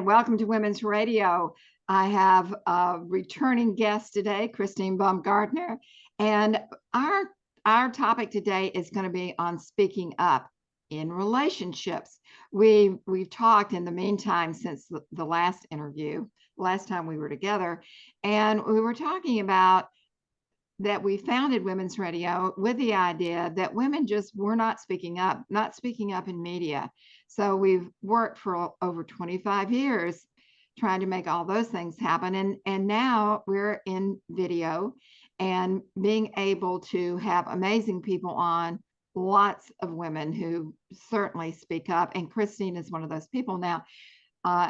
welcome to Women's Radio. I have a returning guest today, Christine Baumgartner, and our topic today is going to be on speaking up in relationships. We've talked in the meantime since the last interview, last time we were together, and we were talking about that we founded Women's Radio with the idea that women just were not speaking up in media. So we've worked for over 25 years trying to make all those things happen. And now we're in video and being able to have amazing people on, lots of women who certainly speak up. And Christine is one of those people. Now,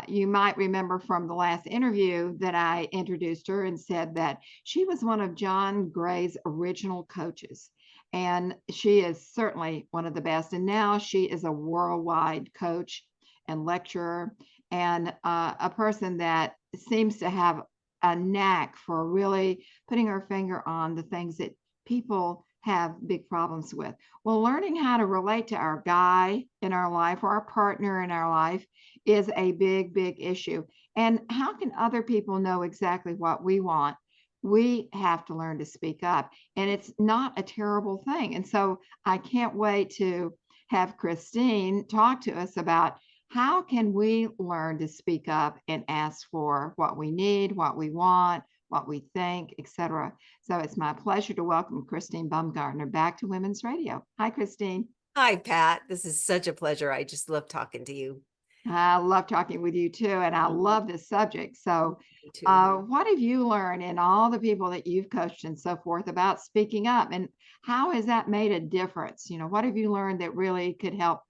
you might remember from the last interview that I introduced her and said that she was one of John Gray's original coaches. And she is certainly one of the best. And now she is a worldwide coach and lecturer and a person that seems to have a knack for really putting her finger on the things that people have big problems with. Well, learning how to relate to our guy in our life or our partner in our life is a big, big issue. And how can other people know exactly what we want? We have to learn to speak up, and it's not a terrible thing. And so I can't wait to have Christine talk to us about how can we learn to speak up and ask for what we need, what we want, what we think, etc. So it's my pleasure to welcome Christine Baumgartner back to Women's Radio. Hi, Christine. Hi, Pat. This is such a pleasure. I just love talking to you. I love talking with you too, and I love this subject. So, what have you learned in all the people that you've coached and so forth about speaking up, and how has that made a difference? You know, what have you learned that really could help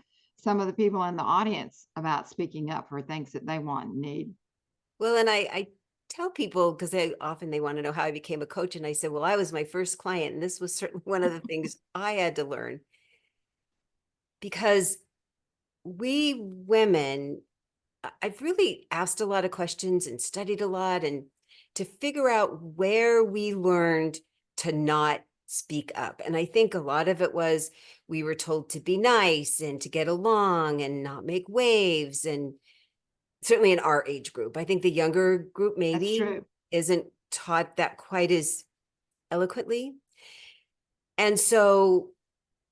some of the people in the audience about speaking up for things that they want and need? Well, and I tell people, because they want to know how I became a coach, and I said, well, I was my first client, and this was certainly one of the things I had to learn, because we women, I've really asked a lot of questions and studied a lot, and to figure out where we learned to not speak up. And I think a lot of it was we were told to be nice and to get along and not make waves. And certainly in our age group, I think the younger group maybe isn't taught that quite as eloquently. And so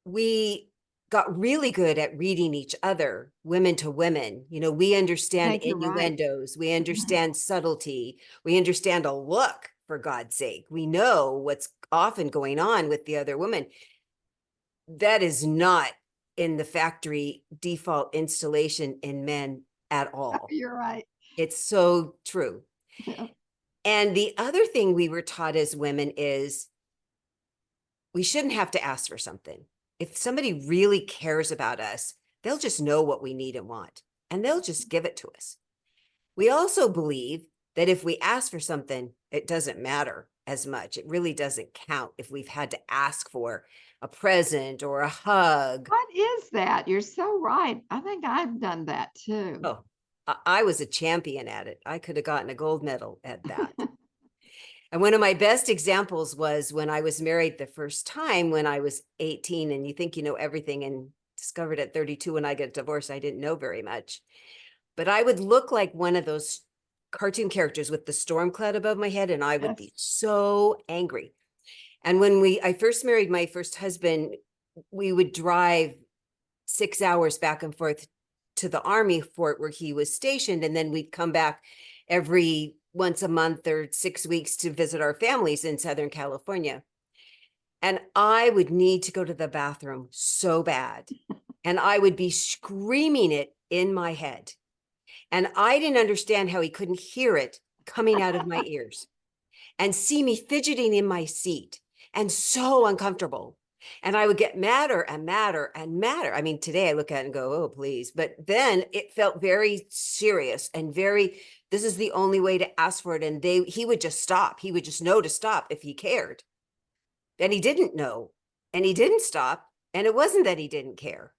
we got really good at reading each other, women to women. You know, we understand innuendos, we understand subtlety, we understand a look, for God's sake. We know what's often going on with the other woman. That is not in the factory default installation in men at all. You're right. It's so true. Yeah. And the other thing we were taught as women is we shouldn't have to ask for something. If somebody really cares about us, they'll just know what we need and want, and they'll just give it to us. We also believe that if we ask for something, it doesn't matter as much. It really doesn't count if we've had to ask for a present or a hug. What is that? You're so right. I think I've done that too. Oh, I was a champion at it. I could have gotten a gold medal at that. And one of my best examples was when I was married the first time when I was 18, and you think you know everything, and discovered at 32 when I got divorced, I didn't know very much. But I would look like one of those cartoon characters with the storm cloud above my head, and I would be so angry. And when I first married my first husband, we would drive 6 hours back and forth to the Army fort where he was stationed, and then we'd come back every once a month or 6 weeks to visit our families in Southern California. And I would need to go to the bathroom so bad. And I would be screaming it in my head. And I didn't understand how he couldn't hear it coming out of my ears and see me fidgeting in my seat and so uncomfortable. And I would get madder and madder and madder. I mean, today I look at it and go, oh, please. But then it felt very serious and very, this is the only way to ask for it. And he would just stop. He would just know to stop if he cared. And he didn't know, and he didn't stop. And it wasn't that he didn't care.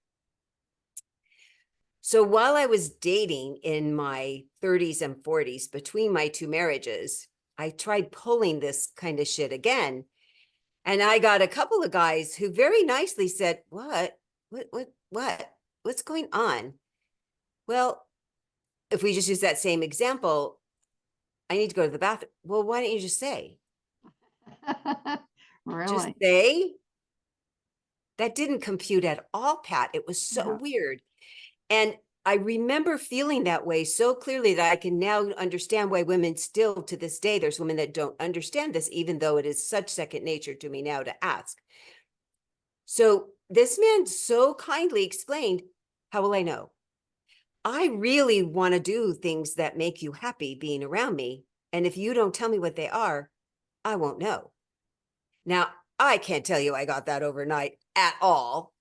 So while I was dating in my 30s and 40s between my two marriages, I tried pulling this kind of shit again. And I got a couple of guys who very nicely said, what's going on? Well, if we just use that same example, I need to go to the bathroom. Well, why don't you just say? Just Really? say? That didn't compute at all, Pat. It was so Yeah. weird. And I remember feeling that way so clearly that I can now understand why women still to this day, there's women that don't understand this, even though it is such second nature to me now to ask. So this man so kindly explained, how will I know? I really want to do things that make you happy being around me. And if you don't tell me what they are, I won't know. Now, I can't tell you I got that overnight at all.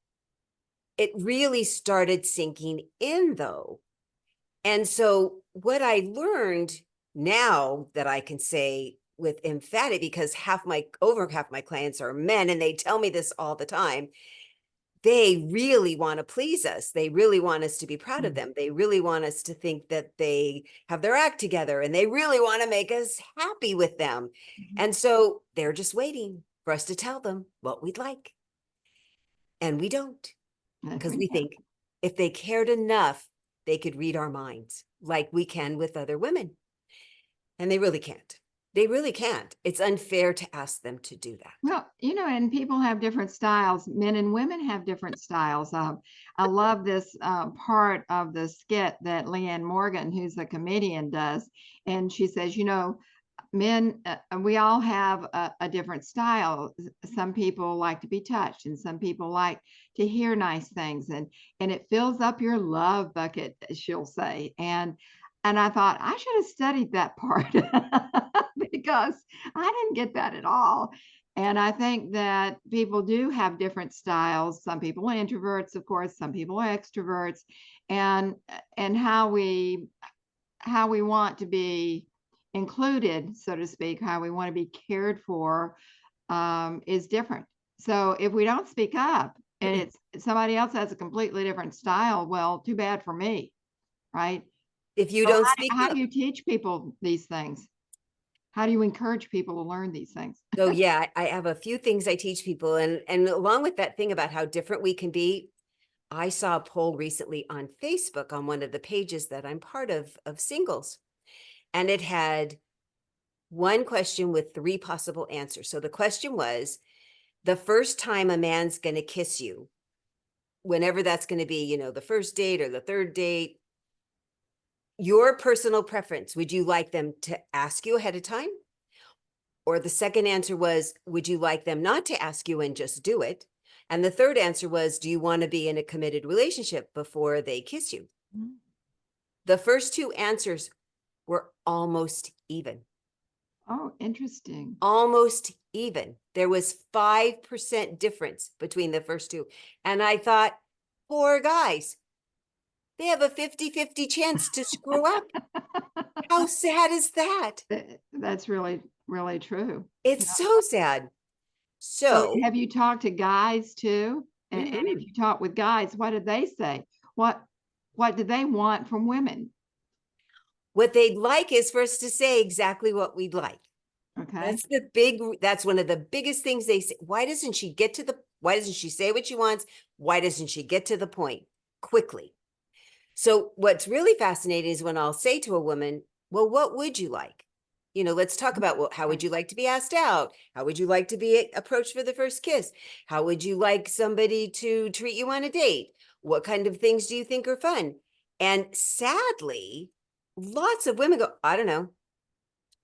It really started sinking in though. And so what I learned now that I can say with emphatic, because over half my clients are men and they tell me this all the time, they really want to please us. They really want us to be proud of them. They really want us to think that they have their act together and they really want to make us happy with them. And so they're just waiting for us to tell them what we'd like. And we don't, because we think if they cared enough, they could read our minds like we can with other women. And they really can't. They really can't. It's unfair to ask them to do that. Well, and people have different styles. Men and women have different styles. I love this part of the skit that Leanne Morgan, who's a comedian, does. And she says, men, we all have a different style. Some people like to be touched, and some people like to hear nice things, and it fills up your love bucket, she'll say. And I thought I should have studied that part because I didn't get that at all. And I think that people do have different styles. Some people are introverts, of course, some people are extroverts, and how we want to be included, so to speak, how we want to be cared for, is different. So if we don't speak up and it's somebody else has a completely different style, well, too bad for me, right? If you So don't speak how up. do you teach people these things? How do you encourage people to learn these things? So yeah, I have a few things I teach people. And along with that thing about how different we can be, I saw a poll recently on Facebook on one of the pages that I'm part of singles. And it had one question with 3 possible answers. So the question was, the first time a man's going to kiss you, whenever that's going to be, the first date or the third date, your personal preference, would you like them to ask you ahead of time? Or the second answer was, would you like them not to ask you and just do it? And the third answer was, do you want to be in a committed relationship before they kiss you? The first 2 answers were almost even. Oh, interesting. Almost even. There was 5% difference between the first 2. And I thought, poor guys, they have a 50-50 chance to screw up. How sad is that? That's really, really true. It's so sad. So have you talked to guys too? And if you talk with guys, what did they say? What do they want from women? what they'd like is for us to say exactly what we'd like. Okay. That's one of the biggest things they say. Why doesn't she say what she wants? Why doesn't she get to the point quickly? So what's really fascinating is when I'll say to a woman, well, what would you like? Let's talk about, well, how would you like to be asked out? How would you like to be approached for the first kiss? How would you like somebody to treat you on a date? What kind of things do you think are fun? And sadly, lots of women go, I don't know.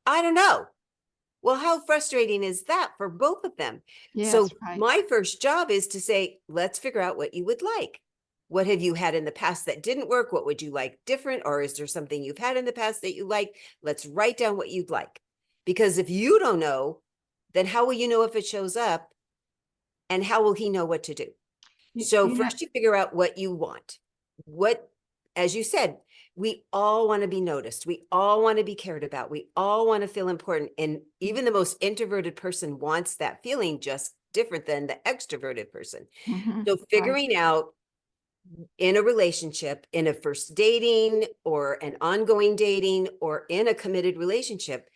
I don't know. Well, how frustrating is that for both of them? So Yes, right. my first job is to say, let's figure out what you would like. What have you had in the past that didn't work? What would you like different? Or is there something you've had in the past that you like? Let's write down what you'd like. Because if you don't know, then how will you know if it shows up? And how will he know what to do? So first you figure out what you want. As you said, we all want to be noticed. We all want to be cared about. We all want to feel important. And even the most introverted person wants that feeling, just different than the extroverted person. So figuring out in a relationship, in a first dating or an ongoing dating or in a committed relationship,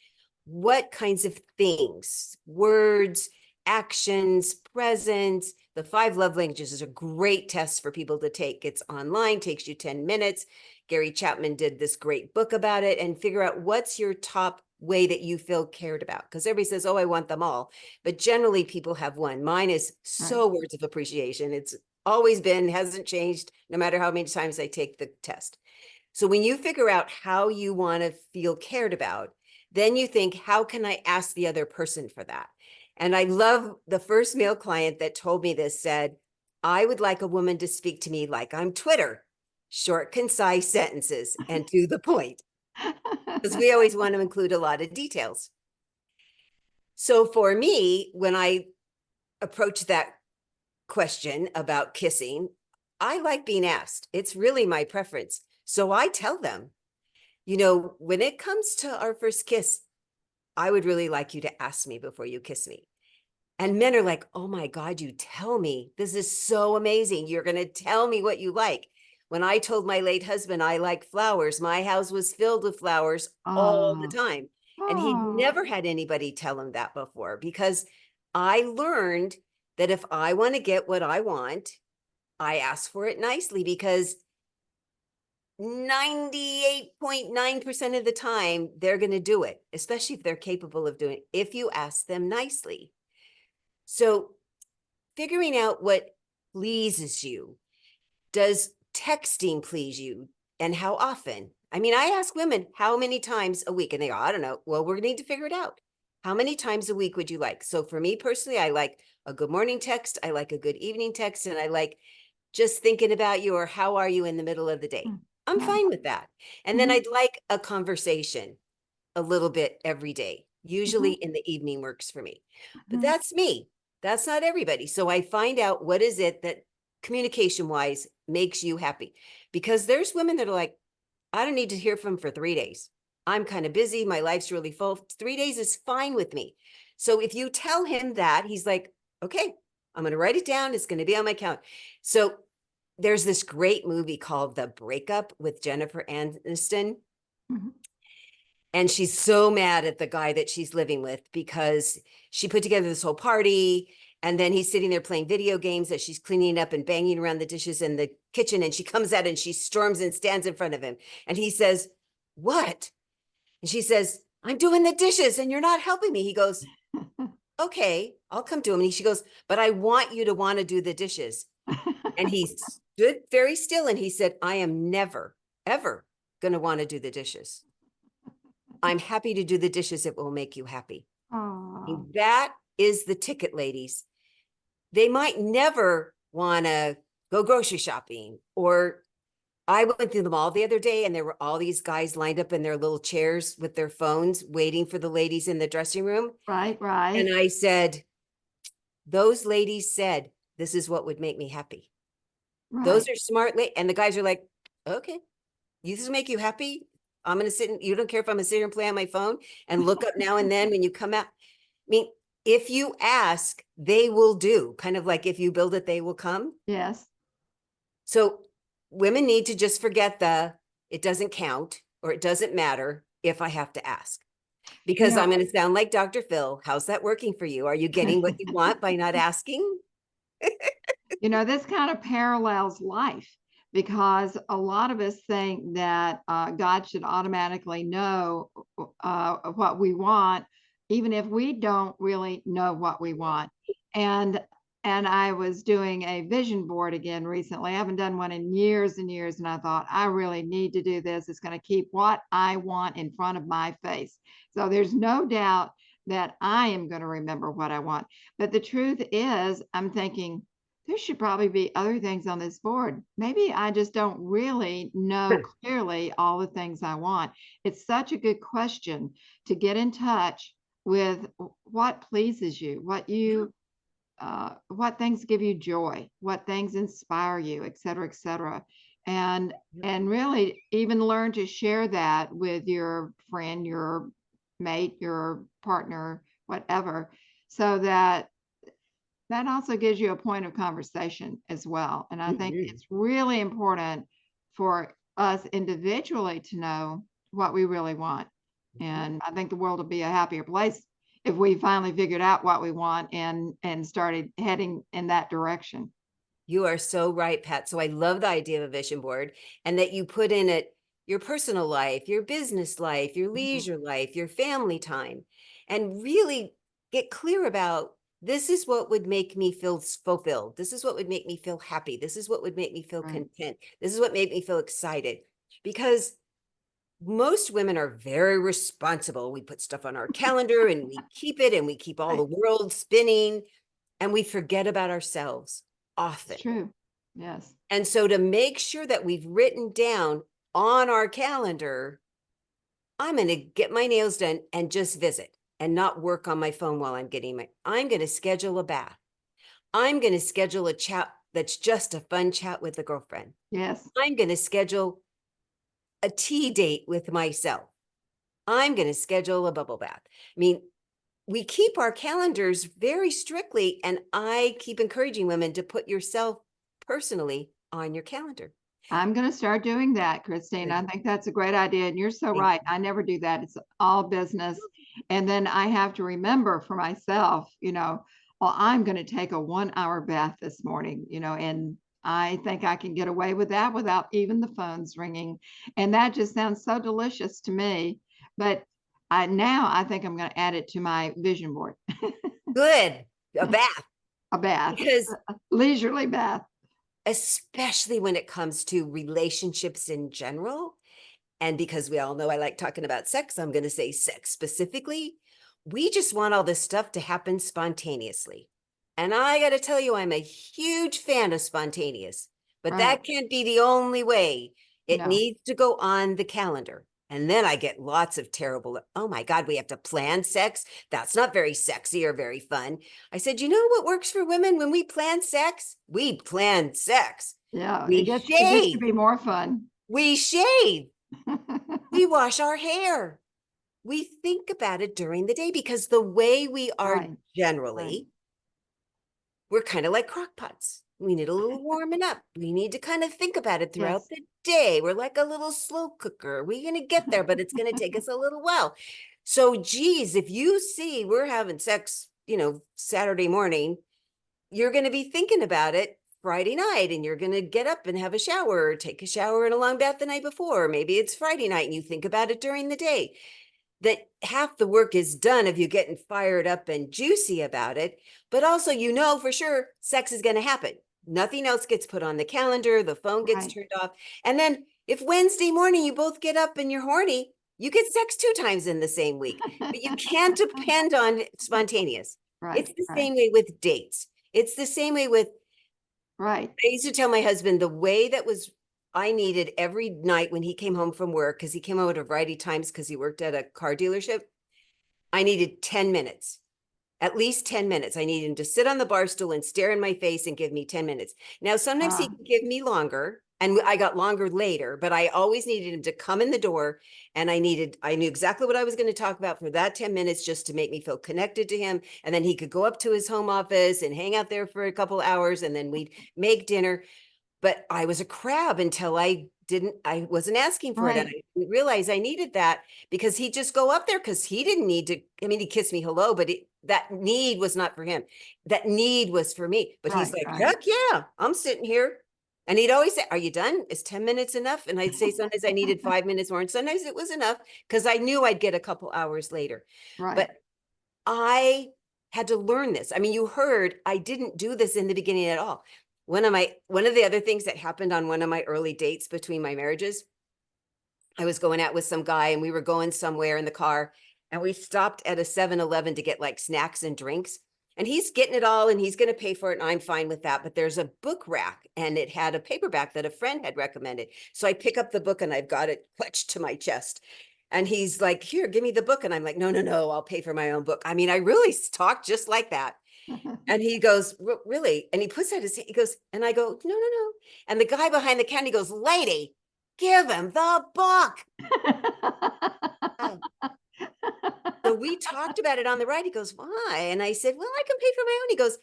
what kinds of things, words, actions, presence. The 5 love languages is a great test for people to take. It's online, takes you 10 minutes. Gary Chapman did this great book about it, and figure out what's your top way that you feel cared about. Because everybody says, oh, I want them all. But generally people have one. Mine is Right. so words of appreciation. It's always been, hasn't changed, no matter how many times I take the test. So when you figure out how you want to feel cared about, then you think, how can I ask the other person for that? And I love the first male client that told me this said, I would like a woman to speak to me like I'm Twitter, short, concise sentences and to the point, because we always want to include a lot of details. So for me, when I approach that question about kissing, I like being asked. It's really my preference. So I tell them, you know, when it comes to our first kiss, I would really like you to ask me before you kiss me. And men are like, oh my God, you tell me. This is so amazing. You're going to tell me what you like. When I told my late husband I like flowers, my house was filled with flowers all the Oh, time. And he'd oh, never had anybody tell him that before, because I learned that if I want to get what I want, I ask for it nicely, because 98.9% of the time they're going to do it, especially if they're capable of doing it, if you ask them nicely. So figuring out what pleases you. Does texting please you, and how often? I mean, I ask women how many times a week, and they go, I don't know. Well, we're going to need to figure it out. How many times a week would you like? So for me personally, I like a good morning text. I like a good evening text. And I like just thinking about you, or how are you in the middle of the day? I'm yeah. fine with that. And then Mhm, I'd like a conversation a little bit every day. Usually mhm, in the evening works for me. But mhm. that's me. That's not everybody. So I find out what is it that communication wise makes you happy. Because there's women that are like, I don't need to hear from him for 3 days. I'm kind of busy. My life's really full. 3 days is fine with me. So if you tell him that, he's like, okay, I'm going to write it down. It's going to be on my count. So there's this great movie called The Breakup with Jennifer Aniston. Mhm. And she's so mad at the guy that she's living with, because she put together this whole party, and then he's sitting there playing video games as she's cleaning up and banging around the dishes in the kitchen. And she comes out and she storms and stands in front of him. And he says, what? And she says, I'm doing the dishes and you're not helping me. He goes, okay, I'll come to him. And she goes, but I want you to want to do the dishes. And he stood very still and he said, I am never, ever going to want to do the dishes. I'm happy to do the dishes. It will make you happy. Oh, That is the ticket, ladies. They might never want to go grocery shopping. Or I went through the mall the other day and there were all these guys lined up in their little chairs with their phones waiting for the ladies in the dressing room. right, right, And I said, those ladies said, this is what would make me happy. Those right. are smart. And the guys are like, okay, this will make you happy. I'm going to sit and you don't care if I'm going to sit here and play on my phone and look up now and then when you come out. I mean, if you ask, they will do. Kind of like if you build it, they will come. Yes. So women need to just forget it doesn't count, or it doesn't matter if I have to ask. You Because know, I'm going to sound like Dr. Phil. How's that working for you? Are you getting what you want by not asking? this kind of parallels life, because a lot of us think that God should automatically know what we want, even if we don't really know what we want. And and I was doing a vision board again recently. I haven't done one in years and years, and I thought I really need to do this. It's going to keep what I want in front of my face. So there's no doubt that I am going to remember what I want. But the truth is, I'm thinking, there should probably be other things on this board. Maybe I just don't really know clearly all the things I want. It's such a good question to get in touch with what pleases you, what things give you joy, what things inspire you, et cetera, et cetera. And and really even learn to share that with your friend, your mate, your partner, whatever, so that also gives you a point of conversation as well. And I think Mhm. it's really important for us individually to know what we really want. Mhm. And I think the world will be a happier place if we finally figured out what we want and started heading in that direction. You are so right, Pat. So I love the idea of a vision board, and that you put in it your personal life, your business life, your leisure life, your family time, and really get clear about, this is what would make me feel fulfilled. This is what would make me feel happy. This is what would make me feel Right. content. This is what made me feel excited. Because most women are very responsible. We put stuff on our calendar and we keep it, and we keep all Right. the world spinning, and we forget about ourselves often. It's true. Yes. And so to make sure that we've written down on our calendar, I'm going to get my nails done and just visit and not work on my phone while I'm I'm going to schedule a bath. I'm going to schedule a chat that's just a fun chat with a girlfriend. Yes. I'm going to schedule a tea date with myself. I'm going to schedule a bubble bath. I mean, we keep our calendars very strictly, and I keep encouraging women to put yourself personally on your calendar. I'm going to start doing that, Christine. I think that's a great idea. And you're so right. I never do that. It's all business. And then I have to remember for myself, well, I'm going to take a 1 hour bath this morning, and I think I can get away with that without even the phones ringing. And that just sounds so delicious to me. But I think I'm going to add it to my vision board. Good. A bath. A bath, Because a leisurely bath. especially when it comes to relationships in general, and because we all know I like talking about sex, I'm going to say sex specifically. We just want all this stuff to happen spontaneously. And I got to tell you, I'm a huge fan of spontaneous, but Right. that can't be the only way. It No. needs to go on the calendar. And then I get lots of terrible, oh my God, we have to plan sex. That's not very sexy or very fun. I said, you know what works for women when we plan sex? We plan sex. Yeah, We it gets to shave. be more fun. We shave. We wash our hair. We think about it during the day, because the way we are Right. generally, we're kind of like crock pots. We need a little warming up. We need to kind of think about it throughout Yes. the day. We're like a little slow cooker. We're going to get there, but it's going to take us a little while. So, geez, if you see we're having sex, Saturday morning, you're going to be thinking about it Friday night, and you're going to get up and have a shower, or take a shower and a long bath the night before. Maybe it's Friday night and you think about it during the day. That half the work is done of you getting fired up and juicy about it, but also, for sure sex is going to happen. Nothing else gets put on the calendar. The phone gets Right. turned off. And then if Wednesday morning you both get up and you're horny, you get sex 2 times in the same week. But you can't depend on spontaneous. Right. It's the Right. same way with dates. It's the same way with, Right. I used to tell my husband the way that was, I needed every night when he came home from work, because he came home at a variety of times because he worked at a car dealership. I needed 10 minutes, at least 10 minutes. I needed him to sit on the bar stool and stare in my face and give me 10 minutes. Now, sometimes he could give me longer, and I got longer later, but I always needed him to come in the door, and I knew exactly what I was going to talk about for that 10 minutes, just to make me feel connected to him. And then he could go up to his home office and hang out there for a couple hours, and then we'd make dinner. But I was a crab until I wasn't asking for it. And I didn't realize I needed that, because he'd just go up there, because he didn't need to. I mean, he kissed me hello, but that need was not for him. That need was for me. But he's like, heck yeah, I'm sitting here. And he'd always say, are you done? Is 10 minutes enough? And I'd say sometimes I needed 5 minutes more, and sometimes it was enough, because I knew I'd get a couple hours later. Right. But I had to learn this. I mean, you heard I didn't do this in the beginning at all. One of the other things that happened on one of my early dates between my marriages, I was going out with some guy, and we were going somewhere in the car, and we stopped at a 7-Eleven to get like snacks and drinks. And he's getting it all, and he's going to pay for it, and I'm fine with that. But there's a book rack, and it had a paperback that a friend had recommended. So I pick up the book, and I've got it clutched to my chest. And he's like, here, give me the book. And I'm like, no, I'll pay for my own book. I mean, I really talk just like that. And he goes, really? And he puts out his hand, he goes, and I go, no. And the guy behind the counter goes, lady, give him the book. Oh. So we talked about it on the ride. He goes, why? And I said, well, I can pay for my own. He goes,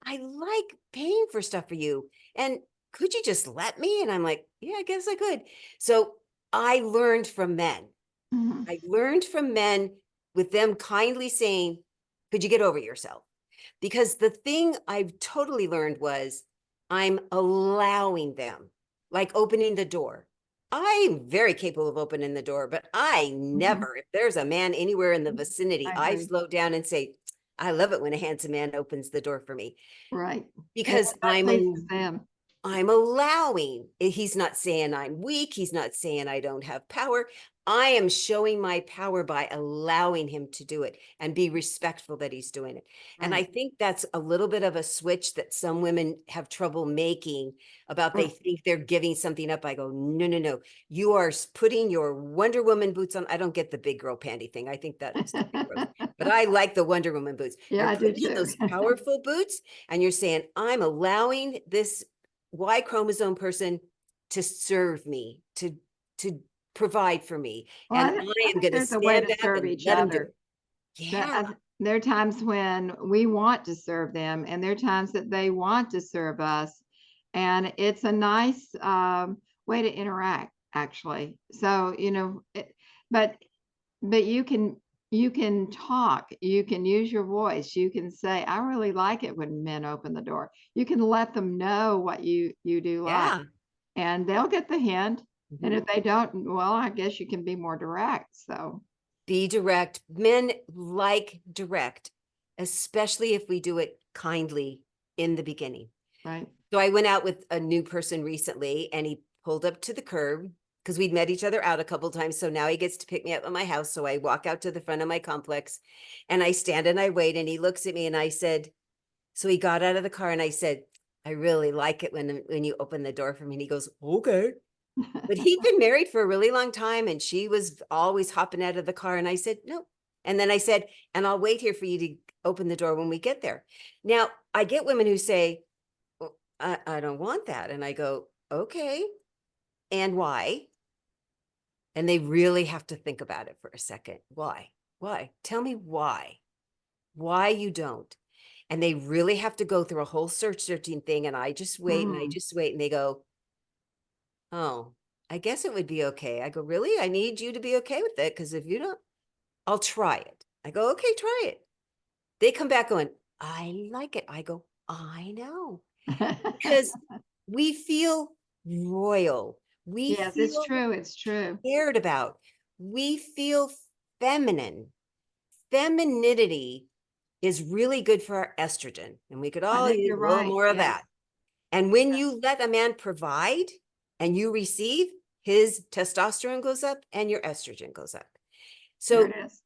I like paying for stuff for you. And could you just let me? And I'm like, yeah, I guess I could. So I learned from men. I learned from men, with them kindly saying, Could you get over yourself? Because the thing I've totally learned was I'm allowing them, like opening the door. I'm very capable of opening the door, but I never, if there's a man anywhere in the vicinity, I I agree. slow down and say, I love it when a handsome man opens the door for me Right. And because that pleases them. I'm allowing. He's not saying I'm weak. He's not saying I don't have power. I am showing my power by allowing him to do it and be respectful that he's doing it. And I Right. think that's a little bit of a switch that some women have trouble making about they think they're giving something up. I go, no, no, no. You are putting your Wonder Woman boots on. I don't get the big girl panty thing. I think that's to be gross. But I like the Wonder Woman boots. Yeah, You're I do putting on too. those powerful boots and you're saying, I'm allowing this Y chromosome person to serve me, to provide for me. Well, And I I am think going to there's a way stand to back serve and each let him do other. it. Yeah. There are times when we want to serve them, and there are times that they want to serve us. And it's a nice way to interact, actually. So, but you can talk, you can use your voice, you can say, I really like it when men open the door. You can let them know what you do like, Yeah. and they'll get the hint. And Mhm. if they don't, well, I guess you can be more direct. So, Be direct. Men like direct, especially if we do it kindly in the beginning. right. So I went out with a new person recently and he pulled up to the curb because we'd met each other out a couple of times. So now he gets to pick me up at my house. So I walk out to the front of my complex and I stand and I wait and he looks at me and I said, so he got out of the car and I said, I really like it when you open the door for me. And he goes, okay. But he'd been married for a really long time and she was always hopping out of the car. And I said, no. And then I said, and I'll wait here for you to open the door when we get there. Now, I get women who say, well, I don't want that. And I go, okay. And why? And they really have to think about it for a second. Why? Why? Tell me why you don't. And they really have to go through a whole searching thing. And I just wait and I Mm. just wait. And they go, oh, I guess it would be okay. I go, really? I need you to be okay with it. Because if you don't, I'll try it. I go, okay, try it. They come back going, I like it. I go, I know. Because we feel royal. We Yes, it's feel true. It's true. cared about. We feel feminine. Femininity is really good for our estrogen. And we could I all think use you're a little right. more of Yes. that. And when you let a man provide and you receive, his testosterone goes up and your estrogen goes up. There So it is.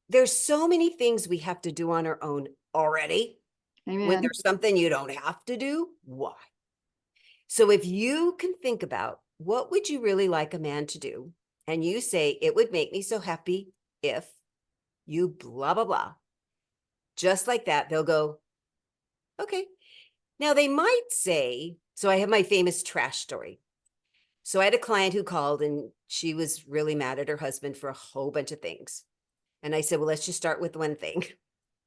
there's so many things we have to do on our own already. When Amen. there's something you don't have to do, why? So if you can think about what would you really like a man to do, and you say, it would make me so happy if you blah, blah, blah, just like that, they'll go, okay. Now they might say, so I have my famous trash story. So I had a client who called and she was really mad at her husband for a whole bunch of things. And I said, well, let's just start with one thing.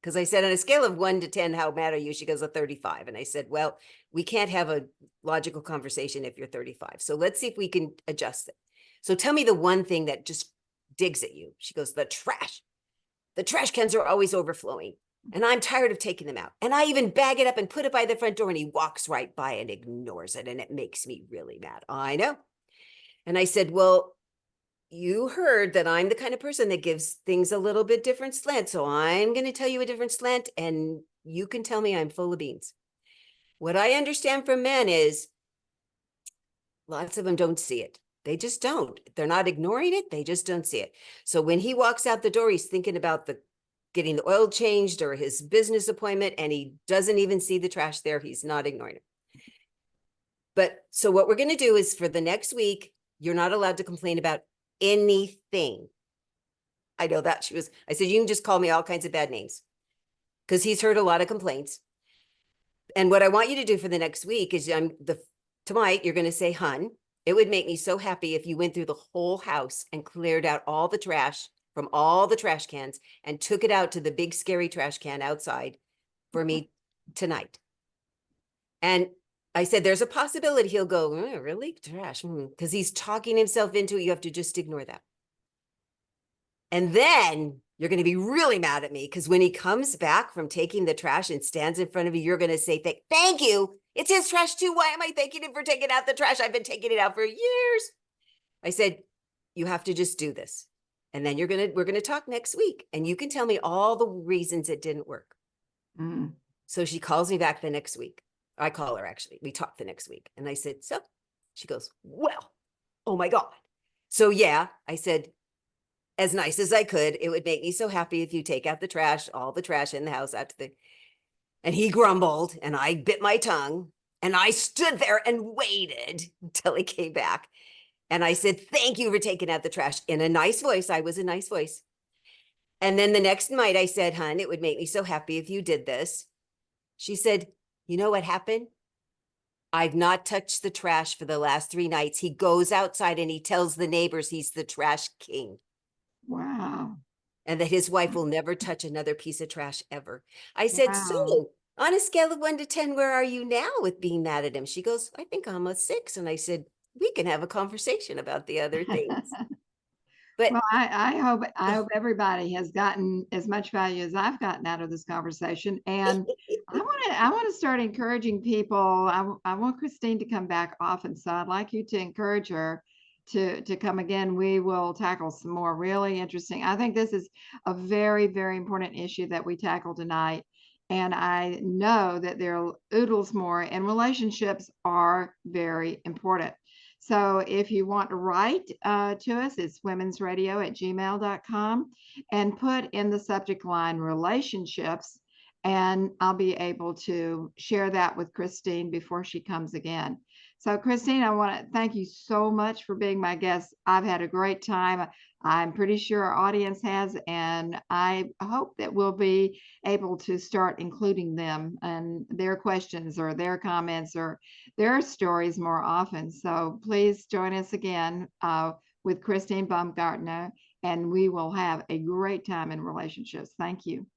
Because I said, on a scale of 1 to 10, how mad are you? She goes, a 35. And I said, well, we can't have a logical conversation if you're 35. So let's see if we can adjust it. So tell me the one thing that just digs at you. She goes, the trash. The trash cans are always overflowing. And I'm tired of taking them out. And I even bag it up and put it by the front door. And he walks right by and ignores it. And it makes me really mad. I know. And I said, well, you heard that I'm the kind of person that gives things a little bit different slant. So I'm going to tell you a different slant and you can tell me I'm full of beans. What I understand from men is lots of them don't see it. They just don't. They're not ignoring it. They just don't see it. So when he walks out the door, he's thinking about getting the oil changed or his business appointment, and he doesn't even see the trash there. He's not ignoring it. But so what we're going to do is for the next week, you're not allowed to complain about anything. I know that I said, you can just call me all kinds of bad names because he's heard a lot of complaints. And what I want you to do for the next week is tonight, you're going to say, hun, it would make me so happy if you went through the whole house and cleared out all the trash from all the trash cans and took it out to the big scary trash can outside for me tonight. And I said, there's a possibility he'll go, really? Trash? Because he's talking himself into it. You have to just ignore that. And then You're going to be really mad at me because when he comes back from taking the trash and stands in front of you, you're going to say, thank you. It's his trash too. Why am I thanking him for taking out the trash? I've been taking it out for years. I said, you have to just do this. And then we're going to talk next week and you can tell me all the reasons it didn't work. Mm. So she calls me back the next week. I call her actually. We talked the next week. And I said, so she goes, well, oh my God. So yeah, I said, as nice as I could, it would make me so happy if you take out the trash, all the trash in the house out to the, and he grumbled and I bit my tongue and I stood there and waited until he came back. And I said, thank you for taking out the trash in a nice voice. I was a nice voice. And then the next night I said, hun, it would make me so happy if you did this. She said, you know what happened? I've not touched the trash for the last 3 nights. He goes outside and he tells the neighbors he's the trash king. Wow. And that his wife will never touch another piece of trash ever. I said, Wow. so on a scale of 1 to 10, where are you now with being mad at him? She goes, I think I'm a 6. And I said, we can have a conversation about the other things. But Well, I hope everybody has gotten as much value as I've gotten out of this conversation. And I want to start encouraging people. I want Christine to come back often. So I'd like you to encourage her to come again. We will tackle some more really interesting. I think this is a very, very important issue that we tackle tonight. And I know that there are oodles more, and relationships are very important. So if you want to write to us, it's womensradio@gmail.com and put in the subject line relationships. And I'll be able to share that with Christine before she comes again. So, Christine, I want to thank you so much for being my guest. I've had a great time. I'm pretty sure our audience has, and I hope that we'll be able to start including them and their questions or their comments or their stories more often. So please join us again with Christine Baumgartner, and we will have a great time in relationships. Thank you.